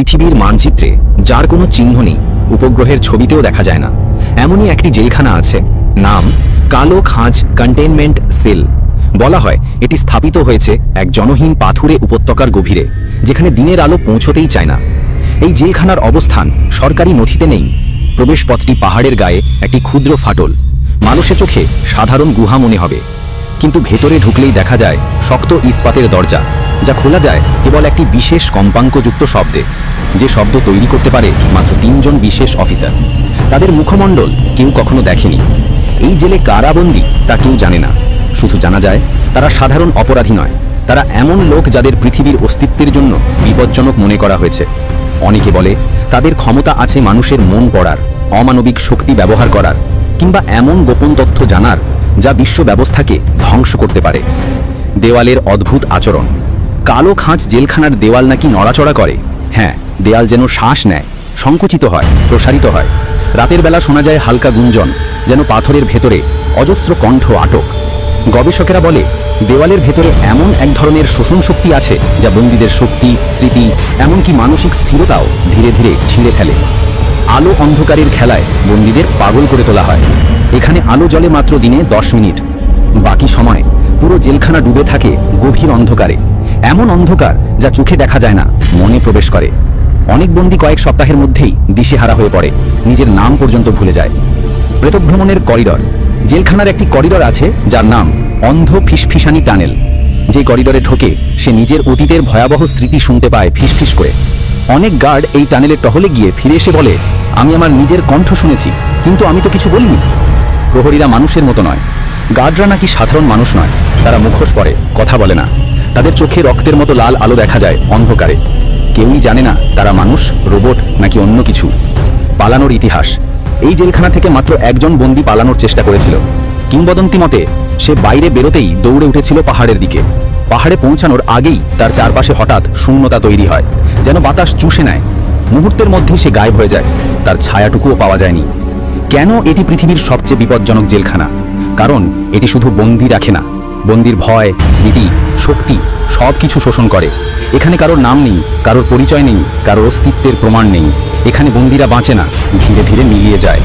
পৃথিবীর মানচিত্রে যার কোনো চিহ্ন নেই, উপগ্রহের ছবিতেও দেখা যায় না, এমনই একটি জেলখানা আছে। নাম কালো খাঁজ কন্টেইনমেন্ট সেল। বলা হয় এটি স্থাপিত হয়েছে এক জনহীন পাথুরে উপত্যকার গভীরে, যেখানে দিনের আলো পৌঁছতেই চায় না। এই জেলখানার অবস্থান সরকারি নথিতে নেই। প্রবেশপথটি পাহাড়ের গায়ে একটি ক্ষুদ্র ফাটল। মানুষের চোখে সাধারণ গুহা মনে হবে, কিন্তু ভেতরে ঢুকলেই দেখা যায় শক্ত ইস্পাতের দরজা, যা খোলা যায় কেবল একটি বিশেষ কম্পাঙ্কযুক্ত শব্দে, যে শব্দ তৈরি করতে পারে মাত্র 3 জন বিশেষ অফিসার। তাদের মুখমণ্ডল কেউ কখনো দেখেনি। এই জেলে কারা বন্দী তা কেউ জানে না। শুধু জানা যায় তারা সাধারণ অপরাধী নয়, তারা এমন লোক যাদের পৃথিবীর অস্তিত্বের জন্য বিপজ্জনক মনে করা হয়েছে। অনেকে বলে তাদের ক্ষমতা আছে মানুষের মন পড়ার, অমানবিক শক্তি ব্যবহার করার, কিংবা এমন গোপন তথ্য জানার যা বিশ্ব ব্যবস্থাকে ধ্বংস করতে পারে। দেওয়ালের অদ্ভুত আচরণ। কালো খাঁজ জেলখানার দেওয়াল নাকি নড়াচড়া করে। হ্যাঁ, দেয়াল যেন শ্বাস নেয়, সংকুচিত হয়, প্রসারিত হয়। রাতের বেলা শোনা যায় হালকা গুঞ্জন, যেন পাথরের ভেতরে অজস্র কণ্ঠ আটক। গবেষকেরা বলে দেওয়ালের ভেতরে এমন এক ধরনের শোষণ শক্তি আছে যা বন্দীদের শক্তি, স্মৃতি, এমনকি মানসিক স্থিরতাও ধীরে ধীরে ছিঁড়ে ফেলে। আলো অন্ধকারের খেলায় বন্দীদের পাগল করে তোলা হয়। এখানে আলো জ্বলে মাত্র দিনে 10 মিনিট, বাকি সময় পুরো জেলখানা ডুবে থাকে গভীর অন্ধকারে। এমন অন্ধকার যা চোখে দেখা যায় না, মনে প্রবেশ করে। অনেক বন্দী কয়েক সপ্তাহের মধ্যেই দিশেহারা হয়ে পড়ে, নিজের নাম পর্যন্ত ভুলে যায়। প্রেতভ্রমণের করিডর। জেলখানার একটি করিডর আছে যার নাম অন্ধ ফিসফিসানি টানেল। যে করিডরে ঢোকে সে নিজের অতীতের ভয়াবহ স্মৃতি শুনতে পায় ফিসফিস করে। অনেক গার্ড এই টানেলে টহলে গিয়ে ফিরে এসে বলে, আমি আমার নিজের কণ্ঠ শুনেছি, কিন্তু আমি তো কিছু বলিনি। প্রহরীরা মানুষের মতো নয়। গার্ডরা নাকি সাধারণ মানুষ নয়, তারা মুখোশ পরে, কথা বলে না। তাদের চোখে রক্তের মতো লাল আলো দেখা যায় অন্ধকারে। কেউই জানে না তারা মানুষ, রোবট নাকি অন্য কিছু। পালানোর ইতিহাস। এই জেলখানা থেকে মাত্র একজন বন্দী পালানোর চেষ্টা করেছিল। কিংবদন্তি মতে সে বাইরে বেরোতেই দৌড়ে উঠেছিল পাহাড়ের দিকে। পাহাড়ে পৌঁছানোর আগেই তার চারপাশে হঠাৎ শূন্যতা তৈরি হয়, যেন বাতাস চুষে নেয়। মুহূর্তের মধ্যে সে গায়েব হয়ে যায়, তার ছায়াটুকুও পাওয়া যায়নি। কেন এটি পৃথিবীর সবচেয়ে বিপজ্জনক জেলখানা? কারণ এটি শুধু বন্দী রাখে না, বন্দির ভয়, স্মৃতি, শক্তি সবকিছু শোষণ করে। এখানে কারোর নাম নেই, কারোর পরিচয় নেই, কারোর অস্তিত্বের প্রমাণ নেই। এখানে বন্দীরা বাঁচে না, ধীরে ধীরে মিলিয়ে যায়।